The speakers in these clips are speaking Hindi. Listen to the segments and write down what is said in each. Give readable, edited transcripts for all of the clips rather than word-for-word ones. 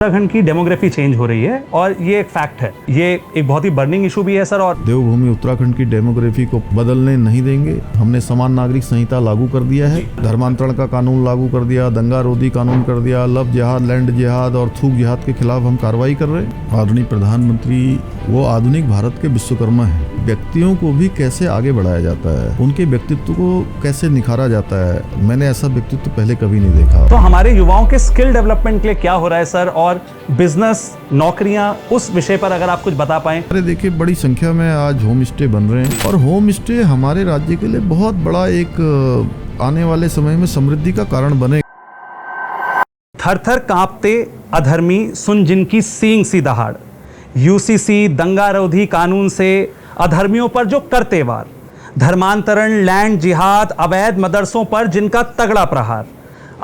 उत्तराखंड की डेमोग्राफी चेंज हो रही है और ये एक फैक्ट है। ये एक बहुत ही बर्निंग इशू भी है सर। और देवभूमि उत्तराखंड की डेमोग्राफी को बदलने नहीं देंगे। हमने समान नागरिक संहिता लागू कर दिया है, धर्मांतरण का कानून लागू कर दिया, दंगा रोधी कानून कर दिया, लव जिहाद, लैंड जिहाद और थूक जिहाद के खिलाफ हम कार्रवाई कर रहे हैं। आधुनिक प्रधानमंत्री वो आधुनिक भारत के विश्वकर्मा है। व्यक्तियों को भी कैसे आगे बढ़ाया जाता है, उनके व्यक्तित्व को कैसे निखारा जाता है, मैंने ऐसा व्यक्तित्व पहले कभी नहीं देखा। तो हमारे युवाओं के स्किल डेवलपमेंट के लिए क्या हो रहा है सर, और बिजनेस, नौकरियां, उस विषय पर अगर आप कुछ बता पाएं। अरे देखिए, बड़ी संख्या में आज होम स्टे बन रहे हैं और होम स्टे हमारे राज्य के लिए बहुत बड़ा एक आने वाले समय में समृद्धि का कारण बने। थर थर कांपते अधर्मी सुन जिनकी सींग सी दहाड़, यूसीसी दंगारोधी कानून से अधर्मियों पर जो करते वार, धर्मांतरण, लैंड जिहाद, अवैध मदरसों पर जिनका तगड़ा प्रहार,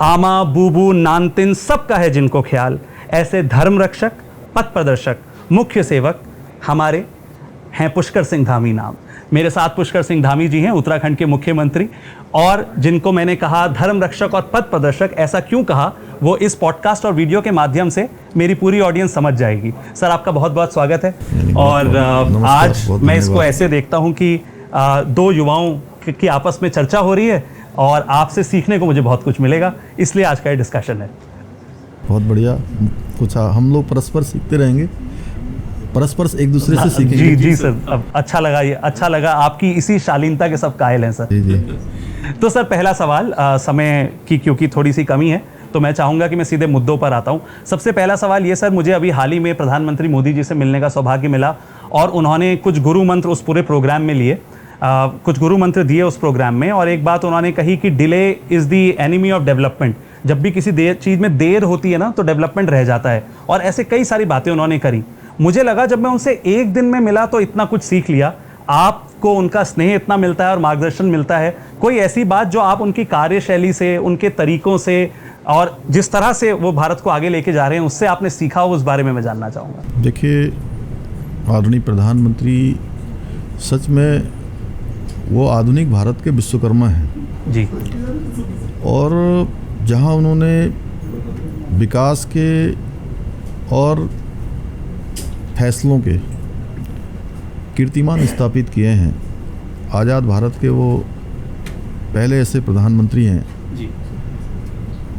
आमा बूबू नानतिन सबका है जिनको ख्याल, ऐसे धर्म रक्षक, पथ प्रदर्शक, मुख्य सेवक हमारे हैं पुष्कर सिंह धामी नाम। मेरे साथ पुष्कर सिंह धामी जी हैं, उत्तराखंड के मुख्यमंत्री, और जिनको मैंने कहा धर्म रक्षक और पथ प्रदर्शक, ऐसा क्यों कहा वो इस पॉडकास्ट और वीडियो के माध्यम से मेरी पूरी ऑडियंस समझ जाएगी। सर, आपका बहुत बहुत स्वागत है। और आज मैं इसको ऐसे देखता हूं कि दो युवाओं की आपस में चर्चा हो रही है और आपसे सीखने को मुझे बहुत कुछ मिलेगा, इसलिए आज का ये डिस्कशन है। बहुत बढ़िया, कुछ हम लोग परस्पर सीखते रहेंगे, परस्पर एक दूसरे से सीखेंगे। जी जी सर, अब अच्छा लगा, ये अच्छा लगा, आपकी इसी शालीनता के सब कायल हैं सर। जी जी। तो सर, पहला सवाल, समय की क्योंकि थोड़ी सी कमी है तो मैं चाहूंगा कि मैं सीधे मुद्दों पर आता हूं। सबसे पहला सवाल ये सर, मुझे अभी हाल ही में प्रधानमंत्री मोदी जी से मिलने का सौभाग्य मिला और उन्होंने कुछ गुरु मंत्र उस पूरे प्रोग्राम में लिए, कुछ गुरु मंत्र दिए उस प्रोग्राम में, और एक बात उन्होंने कही कि delay is the enemy of development. जब भी किसी चीज़ में देर होती है ना तो डेवलपमेंट रह जाता है, और ऐसे कई सारी बातें उन्होंने करी। मुझे लगा जब मैं उनसे एक दिन में मिला तो इतना कुछ सीख लिया, आपको उनका स्नेह इतना मिलता है और मार्गदर्शन मिलता है, कोई ऐसी बात जो आप उनकी कार्यशैली से, उनके तरीकों से और जिस तरह से वो भारत को आगे लेके जा रहे हैं उससे आपने सीखा हो, उस बारे में मैं जानना चाहूँगा। देखिए, आधुनिक प्रधानमंत्री सच में वो आधुनिक भारत के विश्वकर्मा हैं जी। और जहां उन्होंने विकास के और फैसलों के कीर्तिमान स्थापित किए हैं, आज़ाद भारत के वो पहले ऐसे प्रधानमंत्री हैं जी,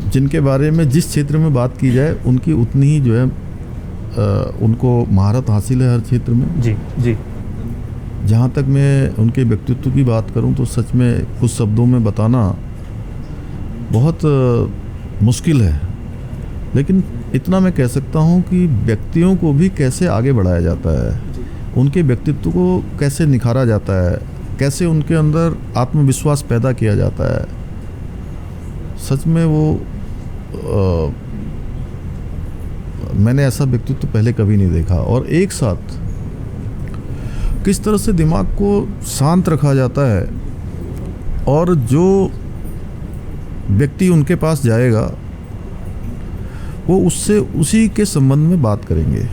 जिनके बारे में जिस क्षेत्र में बात की जाए उनकी उतनी ही जो है उनको महारत हासिल है हर क्षेत्र में। जी जी। जहाँ तक मैं उनके व्यक्तित्व की बात करूँ तो सच में कुछ शब्दों में बताना बहुत मुश्किल है, लेकिन इतना मैं कह सकता हूँ कि व्यक्तियों को भी कैसे आगे बढ़ाया जाता है, उनके व्यक्तित्व को कैसे निखारा जाता है, कैसे उनके अंदर आत्मविश्वास पैदा किया जाता है। सच में वो मैंने ऐसा व्यक्तित्व पहले कभी नहीं देखा। और एक साथ किस तरह से दिमाग को शांत रखा जाता है, और जो व्यक्ति उनके पास जाएगा वो उससे उसी के संबंध में बात करेंगे।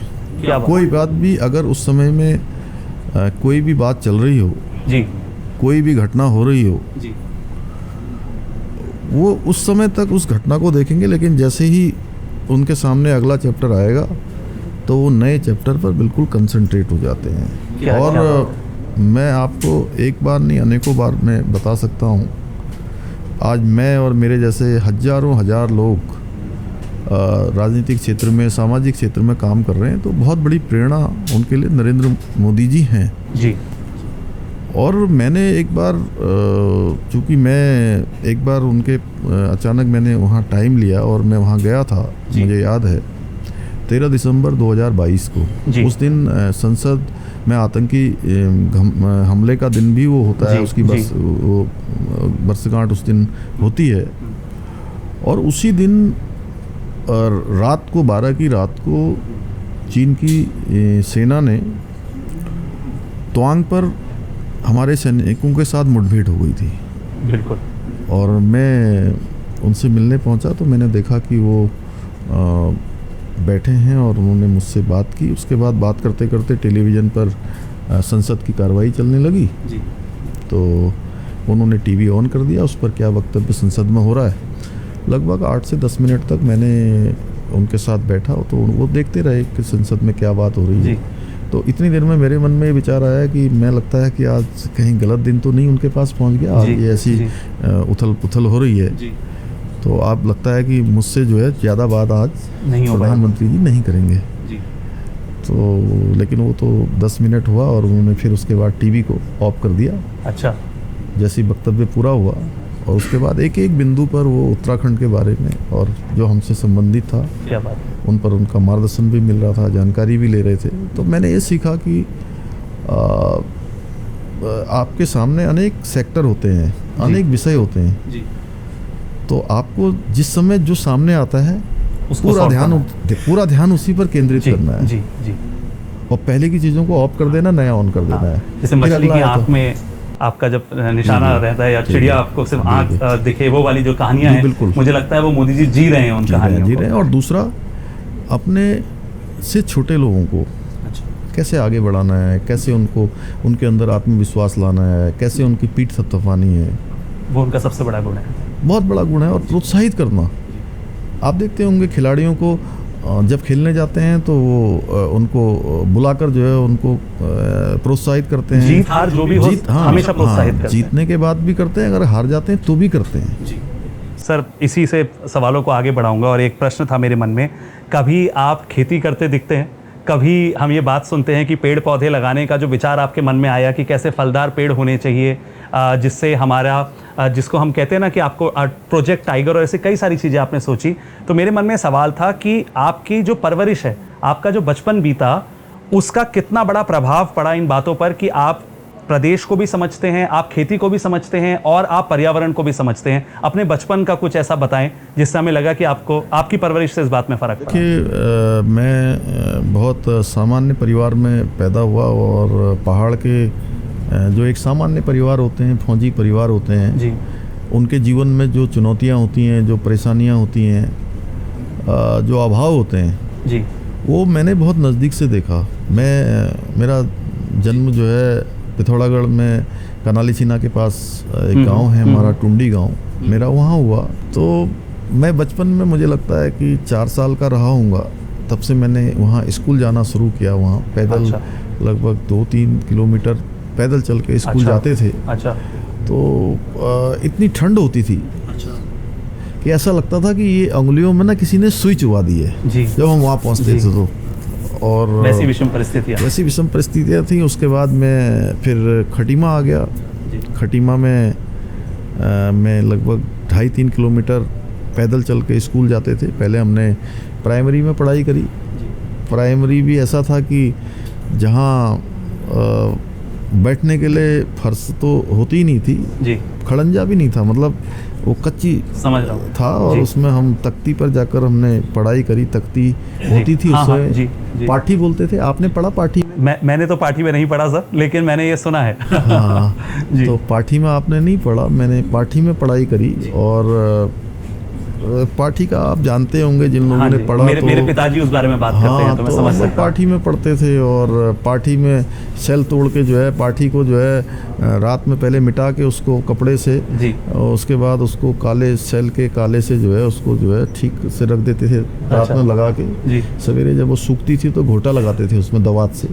कोई बात भी अगर उस समय में कोई भी बात चल रही हो जी, कोई भी घटना हो रही हो जी, वो उस समय तक उस घटना को देखेंगे, लेकिन जैसे ही उनके सामने अगला चैप्टर आएगा तो वो नए चैप्टर पर बिल्कुल कंसंट्रेट हो जाते हैं। और मैं आपको एक बार नहीं अनेकों बार मैं बता सकता हूँ, आज मैं और मेरे जैसे हजारों हजार लोग राजनीतिक क्षेत्र में, सामाजिक क्षेत्र में काम कर रहे हैं, तो बहुत बड़ी प्रेरणा उनके लिए नरेंद्र मोदी जी हैं जी। और मैंने एक बार चूँकि मैं एक बार उनके अचानक मैंने वहाँ टाइम लिया और मैं वहाँ गया था, मुझे याद है 13 दिसंबर 2022 को। उस दिन संसद में आतंकी हमले का दिन भी वो होता है, उसकी वर्षगांठ उस दिन होती है। और उसी दिन रात को 12 की रात को चीन की सेना ने तवांग पर हमारे सैनिकों के साथ मुठभेड़ हो गई थी। बिल्कुल। और मैं उनसे मिलने पहुंचा तो मैंने देखा कि वो बैठे हैं और उन्होंने मुझसे बात की। उसके बाद बात करते करते टेलीविज़न पर संसद की कार्रवाई चलने लगी जी। तो उन्होंने टीवी ऑन कर दिया, उस पर क्या वक्तव्य संसद में हो रहा है। लगभग 8 से 10 मिनट तक मैंने उनके साथ बैठा तो वो देखते रहे कि संसद में क्या बात हो रही है। तो इतनी देर में मेरे मन में ये विचार आया कि मैं लगता है कि आज कहीं गलत दिन तो नहीं उनके पास पहुंच गया, आज ये ऐसी उथल पुथल हो रही है। तो आप लगता है कि मुझसे जो है ज़्यादा बात आज प्रधानमंत्री जी नहीं करेंगे। तो लेकिन वो तो 10 मिनट हुआ और उन्होंने फिर उसके बाद टीवी को ऑफ कर दिया। अच्छा। जैसे ही वक्तव्य पूरा हुआ और उसके बाद एक एक बिंदु पर वो उत्तराखंड के बारे में और जो हमसे संबंधित था, क्या बात, उन पर उनका मार्गदर्शन भी मिल रहा था, जानकारी भी ले रहे थे। तो मैंने ये सीखा कि आपके सामने अनेक सेक्टर होते हैं, अनेक विषय होते हैं जी। तो आपको जिस समय जो सामने आता है पूरा ध्यान उसी पर केंद्रित करना है जी जी। और पहले की चीज़ों को ऑफ कर देना, नया ऑन कर देना है। जैसे मछली की आँख में आपका जब निशाना रहता है या चिड़िया आपको सिर्फ आँख दिखे, वो वाली जो कहानियाँ हैं, मुझे लगता है वो मोदी जी जी रहे हैं उन कहानियों जी रहे हैं। और दूसरा, अपने से छोटे लोगों को कैसे आगे बढ़ाना है, कैसे उनको उनके अंदर आत्मविश्वास लाना है, कैसे उनकी पीठ थपथपानी है, वो उनका सबसे बड़ा गुण है, बहुत बड़ा गुण है। और प्रोत्साहित करना, आप देखते होंगे खिलाड़ियों को जब खेलने जाते हैं तो वो उनको बुलाकर जो है उनको प्रोत्साहित करते हैं। जीत हार जो भी हो, हमेशा प्रोत्साहित करते हैं। जीतने के बाद भी करते हैं, अगर हार जाते हैं तो भी करते हैं जी। सर, इसी से सवालों को आगे बढ़ाऊंगा और एक प्रश्न था मेरे मन में, कभी आप खेती करते दिखते हैं? कभी हम ये बात सुनते हैं कि पेड़ पौधे लगाने का जो विचार आपके मन में आया कि कैसे फलदार पेड़ होने चाहिए, जिससे हमारा जिसको हम कहते हैं ना कि आपको प्रोजेक्ट टाइगर और ऐसे कई सारी चीज़ें आपने सोची। तो मेरे मन में सवाल था कि आपकी जो परवरिश है, आपका जो बचपन बीता, उसका कितना बड़ा प्रभाव पड़ा इन बातों पर कि आप प्रदेश को भी समझते हैं, आप खेती को भी समझते हैं और आप पर्यावरण को भी समझते हैं। अपने बचपन का कुछ ऐसा बताएं जिससे हमें लगा कि आपको आपकी परवरिश से इस बात में फ़र्क पड़ा। देखिए, मैं बहुत सामान्य परिवार में पैदा हुआ और पहाड़ के जो एक सामान्य परिवार होते हैं, फौजी परिवार होते हैं जी, उनके जीवन में जो चुनौतियाँ होती हैं, जो परेशानियाँ होती हैं, जो अभाव होते हैं जी, वो मैंने बहुत नज़दीक से देखा। मेरा जन्म जो है पिथौरागढ़ में कनाली सीना के पास एक गांव है हमारा, टुंडी गांव, मेरा वहाँ हुआ। तो मैं बचपन में, मुझे लगता है कि 4 साल का रहा हूँगा, तब से मैंने वहाँ स्कूल जाना शुरू किया। वहाँ पैदल लगभग 2-3 किलोमीटर पैदल चल के स्कूल जाते थे। तो इतनी ठंड होती थी कि ऐसा लगता था कि ये उंगलियों में ना किसी ने सुई चुबा दी है जब हम वहाँ पहुँचते थे। तो और वैसी विषम परिस्थितियाँ थी। उसके बाद मैं फिर खटीमा आ गया। खटीमा में मैं लगभग 2.5-3 किलोमीटर पैदल चल के स्कूल जाते थे। पहले हमने प्राइमरी में पढ़ाई करी। प्राइमरी भी ऐसा था कि जहाँ बैठने के लिए फर्श तो होती ही नहीं थी जी, खड़ंजा भी नहीं था, मतलब वो कच्ची समझ रहा हूँ था। और उसमें हम तख्ती पर जाकर हमने पढ़ाई करी। तख्ती होती थी उसमें, जी, पाठी बोलते थे। आपने पढ़ा पाठी में? मैंने तो पाठी में नहीं पढ़ा सर, लेकिन मैंने ये सुना है। हाँ तो पाठी में आपने नहीं पढ़ा, मैंने पाठी में पढ़ाई करी। और पाठी का आप जानते होंगे जिन लोगों ने पढ़ा, मेरे पिताजी उस बारे में बात करते हैं, तो मैं समझ सकता हूं। पाठी में पढ़ते थे और पाठी में सेल तोड़ के जो है पाठी को जो है रात में पहले मिटा के उसको कपड़े से जी, और उसके बाद उसको काले सेल के काले से जो है उसको जो है ठीक से रख देते थे रात में लगा के। सवेरे जब वो सूखती थी तो घोटा लगाते थे उसमें दवात से,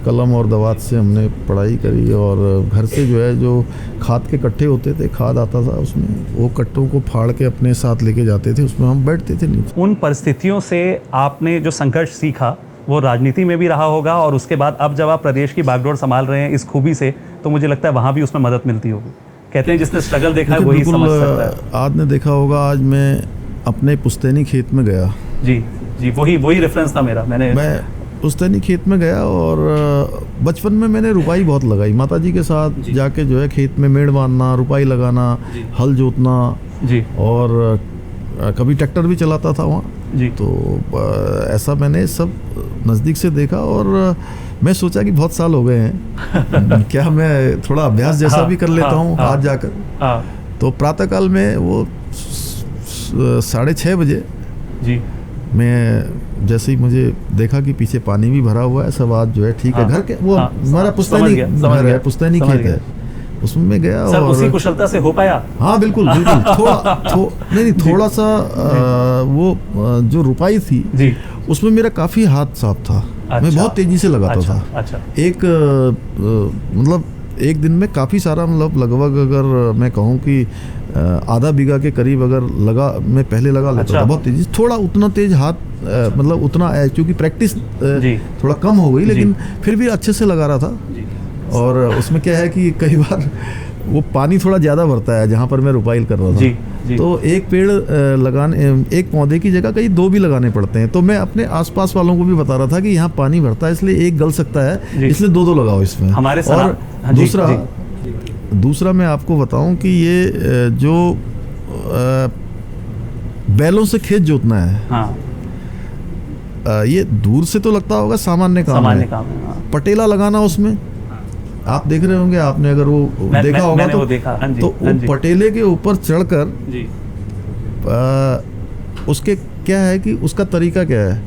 कलम और दवात से हमने पढ़ाई करी। और घर से जो है जो खाद के कट्टे होते थे, खाद आता था उसमें, वो कट्टों को फाड़ के अपने साथ लेके जाते थे, उसमें हम बैठते थे नीचे। उन परिस्थितियों से आपने जो संघर्ष सीखा वो राजनीति में भी रहा होगा, और उसके बाद अब जब आप प्रदेश की बागडोर संभाल रहे हैं इस खूबी से, तो मुझे लगता है वहाँ भी उसमें मदद मिलती होगी। कहते हैं जिसने स्ट्रगल देखा है वही समझ सकता है। आपने देखा होगा, आज मैं अपने पुश्तैनी खेत में गया। जी जी, वही रेफरेंस था मेरा। मैं पुश्तैनी खेत में गया और बचपन में मैंने रुपाई बहुत लगाई। माताजी के साथ जाके जो है खेत में मेड़ बांधना, रुपाई लगाना, हल जोतना जी, और कभी ट्रैक्टर भी चलाता था वहाँ जी। तो ऐसा मैंने सब नज़दीक से देखा और मैं सोचा कि बहुत साल हो गए हैं क्या मैं थोड़ा अभ्यास जैसा भी कर लेता हूँ आज जाकर। तो प्रातःकाल में वो 6:30 बजे जी, मैं जैसे ही मुझे देखा कि पीछे पानी भी भरा हुआ है, सब आज जो है ठीक है, घर के वो हमारा पुश्तैनी घर है, पुश्तैनी खेत है, उसमें मैं गया सर और उसी कुशलता से हो पाया? हाँ बिल्कुल बिल्कुल नहीं थोड़ा सा वो जो रुपाई थी जी, उसमें मेरा काफ़ी हाथ साफ था। अच्छा, मैं बहुत तेज़ी से लगाता अच्छा, था। अच्छा, एक मतलब एक दिन में काफ़ी सारा, मतलब लगभग अगर मैं कहूँ कि आधा बीघा के करीब अगर मैं पहले लगा लेता अच्छा, था बहुत तेज़ी। थोड़ा उतना तेज़ हाथ मतलब उतना क्योंकि प्रैक्टिस थोड़ा कम हो गई, लेकिन फिर भी अच्छे से लगा रहा था। और उसमें क्या है कि कई बार वो पानी थोड़ा ज़्यादा भरता है जहाँ पर मैं रुपाइल कर रहा था। जी। तो एक पेड़ एक पौधे की जगह कहीं 2 भी लगाने पड़ते हैं। तो मैं अपने आसपास वालों को भी बता रहा था कि यहाँ पानी भरता है, इसलिए एक गल सकता है, इसलिए 2 लगाओ इसमें। हमारे और दूसरा मैं आपको बताऊं कि ये जो बैलों से खेत जोतना है, हाँ, ये दूर से तो लगता होगा सामान्य काम है। हाँ। पटेला लगाना उसमें आप देख रहे होंगे, आपने अगर वो देखा होगा तो वो पटेले के ऊपर चढ़कर उसके क्या है कि उसका तरीका क्या है।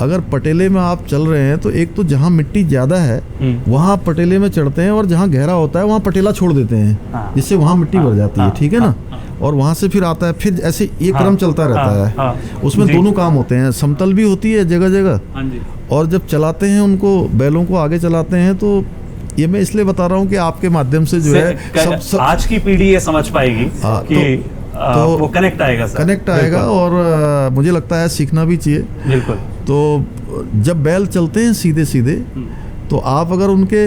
अगर पटेले में आप चल रहे हैं तो एक तो जहाँ मिट्टी ज़्यादा है वहाँ आप पटेले में चढ़ते हैं, और जहाँ गहरा होता है वहाँ पटेला छोड़ देते हैं, जिससे वहाँ मिट्टी भर जाती है, ठीक है ना। और वहाँ से फिर आता है, फिर ऐसे एक क्रम चलता रहता है। उसमें दोनों काम होते हैं, समतल भी होती है जगह जगह, और जब चलाते हैं उनको, बैलों को आगे चलाते हैं, तो ये मैं इसलिए बता रहा हूँ कि आपके माध्यम से जो है सब आज की पीढ़ी ये समझ पाएगी कि तो वो कनेक्ट आएगा सर, कनेक्ट आएगा। और मुझे लगता है सीखना भी चाहिए। बिल्कुल। तो जब बैल चलते हैं सीधे सीधे, तो आप अगर उनके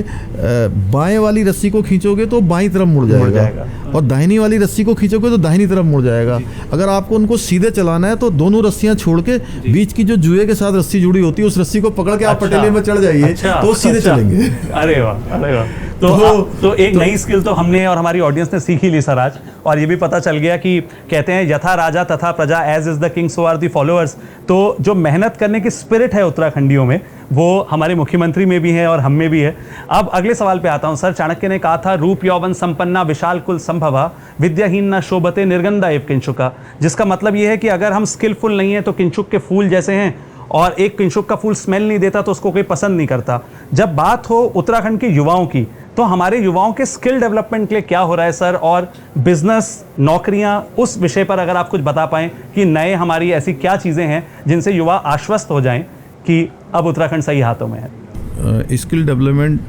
बाएं वाली रस्सी को खींचोगे तो बाईं तरफ मुड़ जाएगा, और दाहिनी वाली रस्सी को खींचोगे तो दाहिनी तरफ मुड़ जाएगा। अगर आपको उनको सीधे चलाना है तो दोनों रस्सियां छोड़ के बीच की जो जुए के साथ रस्सी जुड़ी होती है उस रस्सी को पकड़ के आप पटेले में चढ़ जाइए, तो सीधे चलेंगे। अरे वाह, अरे वाह। तो एक नई स्किल तो हमने और हमारी ऑडियंस ने सीख ही ली सर आज, और ये भी पता चल गया कि कहते हैं यथा राजा तथा प्रजा, as is the king so are the followers. तो जो मेहनत करने की स्पिरिट है उत्तराखंडियों में, वो हमारे मुख्यमंत्री में भी है और हम में भी है। अब अगले सवाल पे आता हूं सर। चाणक्य ने कहा था, रूप यौवन संपन्ना विशाल कुल संभवा, विद्याहीन न शोभते निर्गंधा एव किंचुका। जिसका मतलब ये है कि अगर हम स्किलफुल नहीं है तो किंचुक के फूल जैसे हैं, और एक किंचुक का फूल स्मेल नहीं देता तो उसको कोई पसंद नहीं करता। जब बात हो उत्तराखंड के युवाओं की, तो हमारे युवाओं के स्किल डेवलपमेंट के लिए क्या हो रहा है सर, और बिजनेस, नौकरियां, उस विषय पर अगर आप कुछ बता पाएं कि नए हमारी ऐसी क्या चीज़ें हैं जिनसे युवा आश्वस्त हो जाएं कि अब उत्तराखंड सही हाथों में है। स्किल डेवलपमेंट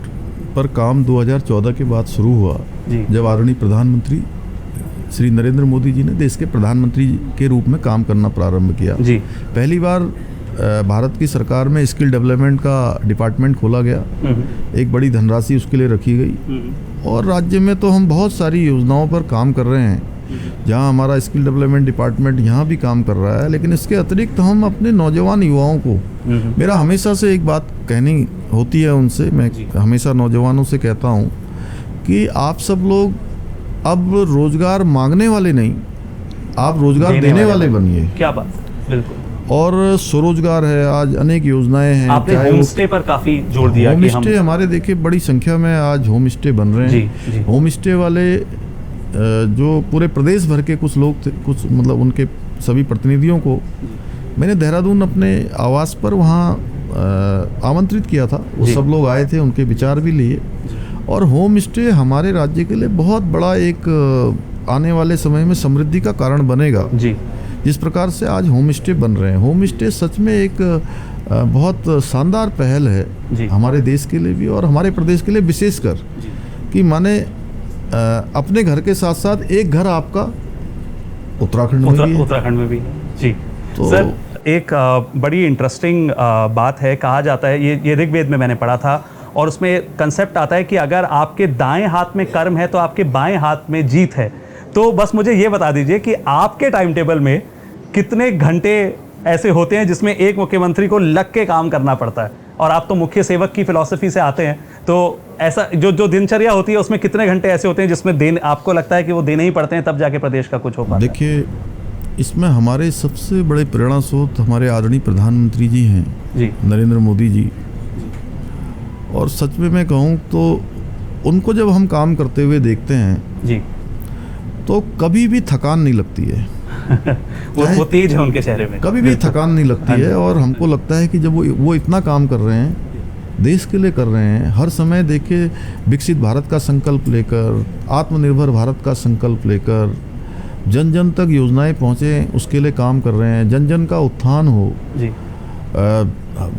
पर काम 2014 के बाद शुरू हुआ, जब आदरणीय प्रधानमंत्री श्री नरेंद्र मोदी जी ने देश के प्रधानमंत्री के रूप में काम करना प्रारंभ किया। पहली बार भारत की सरकार में स्किल डेवलपमेंट का डिपार्टमेंट खोला गया, एक बड़ी धनराशि उसके लिए रखी गई, और राज्य में तो हम बहुत सारी योजनाओं पर काम कर रहे हैं जहां हमारा स्किल डेवलपमेंट डिपार्टमेंट यहाँ भी काम कर रहा है। लेकिन इसके अतिरिक्त हम अपने नौजवान युवाओं को, मेरा हमेशा से एक बात कहनी होती है उनसे, मैं हमेशा नौजवानों से कहता हूँ कि आप सब लोग अब रोजगार मांगने वाले नहीं, आप रोजगार देने वाले बनिए। क्या बात, बिल्कुल। और स्वरोजगार है, आज अनेक योजनाएं हैं। आपने होम स्टे पर काफी जोर दिया। होम स्टे हमारे देखिए बड़ी संख्या में आज होम स्टे बन रहे हैं। होम स्टे वाले जो पूरे प्रदेश भर के कुछ लोग थे, कुछ मतलब उनके सभी प्रतिनिधियों को मैंने देहरादून अपने आवास पर वहाँ आमंत्रित किया था। वो सब लोग आए थे, उनके विचार भी लिए। और होम स्टे हमारे राज्य के लिए बहुत बड़ा एक आने वाले समय में समृद्धि का कारण बनेगा। जिस प्रकार से आज होम स्टे बन रहे हैं, होम स्टे सच में एक बहुत शानदार पहल है हमारे देश के लिए भी और हमारे प्रदेश के लिए विशेषकर, कि माने अपने घर के साथ साथ एक घर आपका उत्तराखंड में भी जी। तो सर एक बड़ी इंटरेस्टिंग बात है, कहा जाता है, ये ऋग्वेद में मैंने पढ़ा था, और उसमें कंसेप्ट आता है कि अगर आपके दाएं हाथ में कर्म है तो आपके बाएं हाथ में जीत है। तो बस मुझे ये बता दीजिए कि आपके टाइम टेबल में कितने घंटे ऐसे होते हैं जिसमें एक मुख्यमंत्री को लग के काम करना पड़ता है, और आप तो मुख्य सेवक की फिलॉसफी से आते हैं, तो ऐसा जो दिनचर्या होती है उसमें कितने घंटे ऐसे होते हैं जिसमें आपको लगता है कि वो देने ही पड़ते हैं तब जाके प्रदेश का कुछ हो पाता है? देखिए, इसमें हमारे सबसे बड़े प्रेरणा स्रोत हमारे आदरणीय प्रधानमंत्री जी हैं, नरेंद्र मोदी जी। और सच में मैं कहूँ तो उनको जब हम काम करते हुए देखते हैं तो कभी भी थकान नहीं लगती है। वो तेज है उनके चेहरे में, कभी भी थकान नहीं लगती है। और हमको लगता है कि जब वो इतना काम कर रहे हैं देश के लिए कर रहे हैं। हर समय देखिए विकसित भारत का संकल्प लेकर, आत्मनिर्भर भारत का संकल्प लेकर, जन जन तक योजनाएं पहुंचे उसके लिए काम कर रहे हैं। जन जन का उत्थान हो जी।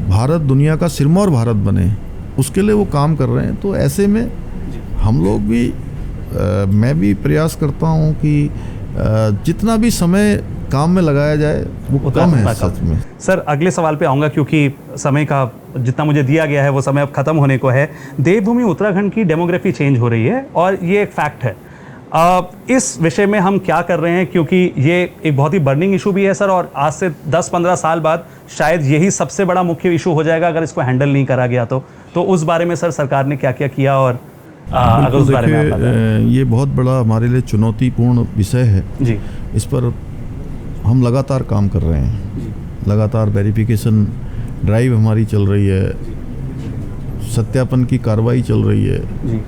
भारत दुनिया का सिरमौर भारत बने, उसके लिए वो काम कर रहे हैं। तो ऐसे में हम लोग भी मैं भी प्रयास करता हूँ कि जितना भी समय काम में लगाया जाए वो कम है सच में। सर अगले सवाल पे आऊँगा क्योंकि समय का जितना मुझे दिया गया है वो समय अब खत्म होने को है। देवभूमि उत्तराखंड की डेमोग्राफी चेंज हो रही है और ये एक फैक्ट है। इस विषय में हम क्या कर रहे हैं, क्योंकि ये एक बहुत ही बर्निंग इशू भी है सर, और आज से 10-15 साल बाद शायद यही सबसे बड़ा मुख्य इशू हो जाएगा अगर इसको हैंडल नहीं करा गया तो उस बारे में सर सरकार ने क्या क्या किया, और अगर उस बारे में आप बताएं। ये बहुत बड़ा हमारे लिए चुनौतीपूर्ण विषय है जी। इस पर हम लगातार काम कर रहे हैं। लगातार वेरिफिकेशन ड्राइव हमारी चल रही है, सत्यापन की कार्रवाई चल रही है। जी।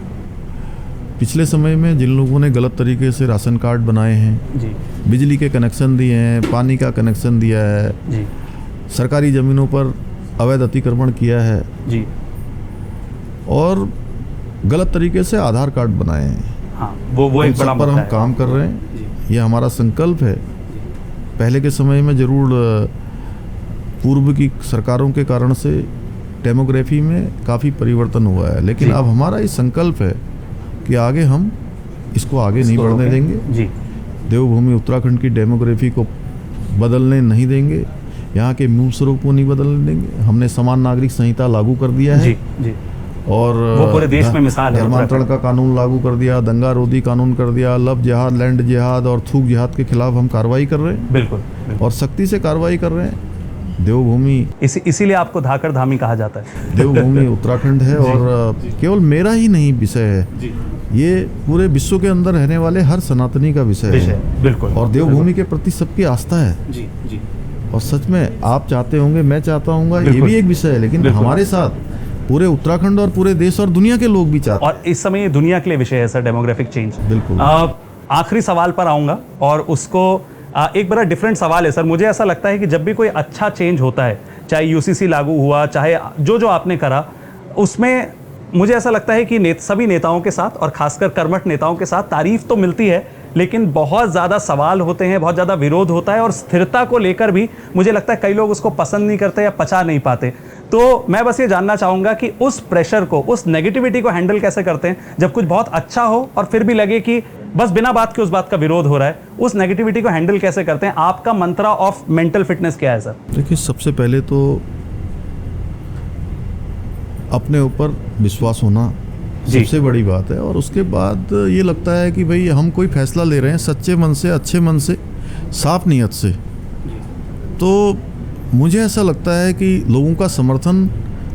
पिछले समय में जिन लोगों ने गलत तरीके से राशन कार्ड बनाए हैं, जी। बिजली के कनेक्शन दिए हैं, पानी का कनेक्शन दिया है, जी। सरकारी ज़मीनों पर अवैध अतिक्रमण किया है जी। और गलत तरीके से आधार कार्ड बनाए हैं, हाँ, वो एक बड़ा पर हम मुद्दा है। काम कर रहे हैं। ये हमारा संकल्प है। पहले के समय में ज़रूर पूर्व की सरकारों के कारण से डेमोग्राफी में काफ़ी परिवर्तन हुआ है, लेकिन अब हमारा ये संकल्प है कि आगे हम इसको आगे नहीं बढ़ने देंगे। जी। देवभूमि उत्तराखंड की डेमोग्राफी को बदलने नहीं देंगे, यहाँ के मूल स्वरूप को नहीं बदलने देंगे। हमने समान नागरिक संहिता लागू कर दिया है। जी। जी। और वो पूरे देश में मिसाल है। धर्मांतरण का कानून लागू कर दिया, दंगा रोधी कानून कर दिया, लव जिहाद, लैंड जिहाद और थूक जिहाद के खिलाफ हम कार्रवाई कर रहे हैं। बिल्कुल। और सख्ती से कार्रवाई कर रहे हैं। देवभूमि इसीलिए आपको धाकड़ धामी कहा जाता है। देवभूमि उत्तराखंड है और केवल मेरा ही नहीं विषय है, ये पूरे विश्व के अंदर रहने वाले हर सनातनी का विषय है। बिल्कुल। और देवभूमि के प्रति सबकी आस्था है। जी। जी। और सच में आप चाहते होंगे, मैं चाहता हूँ, ये भी एक विषय है, लेकिन हमारे साथ पूरे उत्तराखंड और पूरे देश और दुनिया के लोग भी चाहते हैं। और इस समय ये दुनिया के लिए विषय है सर, डेमोग्राफिक चेंज। बिल्कुल। आखिरी सवाल पर आऊँगा और उसको एक बड़ा डिफरेंट सवाल है सर। मुझे ऐसा लगता है कि जब भी कोई अच्छा चेंज होता है, चाहे यूसीसी लागू हुआ, चाहे जो आपने करा, उसमें मुझे ऐसा लगता है कि सभी नेताओं के साथ और खासकर कर्मठ नेताओं के साथ तारीफ तो मिलती है, लेकिन बहुत ज़्यादा सवाल होते हैं, बहुत ज़्यादा विरोध होता है, और स्थिरता को लेकर भी मुझे लगता है कई लोग उसको पसंद नहीं करते या पचा नहीं पाते। तो मैं बस ये जानना चाहूँगा कि उस प्रेशर को, उस नेगेटिविटी को हैंडल कैसे करते हैं जब कुछ बहुत अच्छा हो और फिर भी लगे कि बस बिना बात के उस बात का विरोध हो रहा है। उस नेगेटिविटी को हैंडल कैसे करते हैं? आपका मंत्रा ऑफ मेंटल फिटनेस क्या है सर? देखिए, सबसे पहले तो अपने ऊपर विश्वास होना सबसे बड़ी बात है। और उसके बाद ये लगता है कि भाई हम कोई फैसला ले रहे हैं सच्चे मन से, अच्छे मन से, साफ नीयत से। तो मुझे ऐसा लगता है कि लोगों का समर्थन,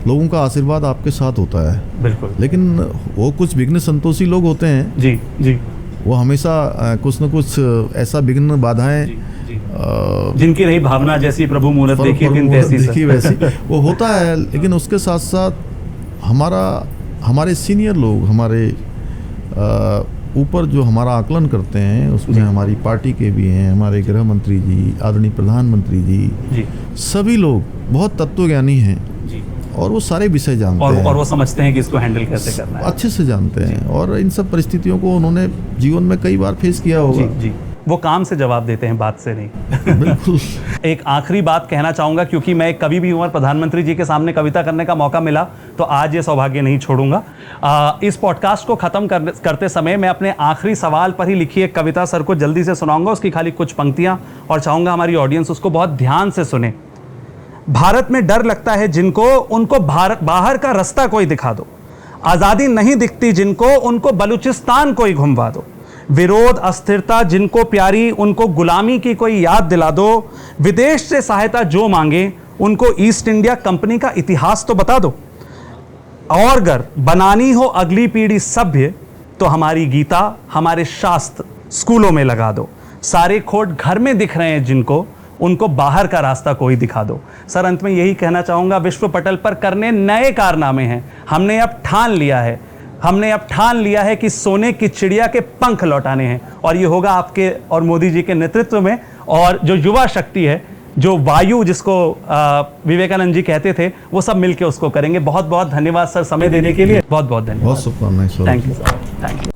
लोगों का आशीर्वाद आपके साथ होता है। बिल्कुल। लेकिन वो कुछ विघ्न संतोषी लोग होते हैं। जी। जी। वो हमेशा कुछ न कुछ ऐसा विघ्न बाधाएं जिनकी रही भावना जैसी प्रभु मूरत देखी दिन तैसी देखी वैसी वो होता है। लेकिन उसके साथ साथ हमारे सीनियर लोग, हमारे ऊपर जो हमारा आकलन करते हैं, उसमें हमारी पार्टी के भी हैं, हमारे गृह मंत्री जी, आदरणीय प्रधानमंत्री जी, सभी लोग बहुत तत्वज्ञानी हैं और वो सारे विषय जानते हैं और वो समझते हैं कि इसको हैंडल कैसे करना है, अच्छे से जानते हैं। और इन सब परिस्थितियों को उन्होंने जीवन में कई बार फेस किया होगा। जी। वो काम से जवाब देते हैं, बात से नहीं। बिल्कुल। एक आखिरी बात कहना चाहूँगा, क्योंकि मैं कभी भी और प्रधानमंत्री जी के सामने कविता करने का मौका मिला तो आज ये सौभाग्य नहीं छोड़ूंगा। इस पॉडकास्ट को ख़त्म करते समय मैं अपने आखिरी सवाल पर ही लिखी एक कविता सर को जल्दी से सुनाऊंगा, उसकी खाली कुछ पंक्तियाँ, और चाहूँगा हमारी ऑडियंस उसको बहुत ध्यान से सुने। भारत में डर लगता है जिनको, उनको बाहर का रास्ता कोई दिखा दो। आज़ादी नहीं दिखती जिनको, उनको बलूचिस्तान कोई घुमवा दो। विरोध अस्थिरता जिनको प्यारी, उनको गुलामी की कोई याद दिला दो। विदेश से सहायता जो मांगे, उनको ईस्ट इंडिया कंपनी का इतिहास तो बता दो। और अगर बनानी हो अगली पीढ़ी सभ्य, तो हमारी गीता, हमारे शास्त्र स्कूलों में लगा दो। सारे खोट घर में दिख रहे हैं जिनको, उनको बाहर का रास्ता कोई दिखा दो। सर, अंत में यही कहना चाहूँगा, विश्व पटल पर करने नए कारनामे हैं। हमने अब ठान लिया है कि सोने की चिड़िया के पंख लौटाने हैं, और ये होगा आपके और मोदी जी के नेतृत्व में। और जो युवा शक्ति है, जो वायु जिसको विवेकानंद जी कहते थे, वो सब मिलके उसको करेंगे। बहुत बहुत धन्यवाद सर समय देने के लिए, बहुत बहुत धन्यवाद। बहुत शुभकामनाएं sir. Thank you sir, thank you.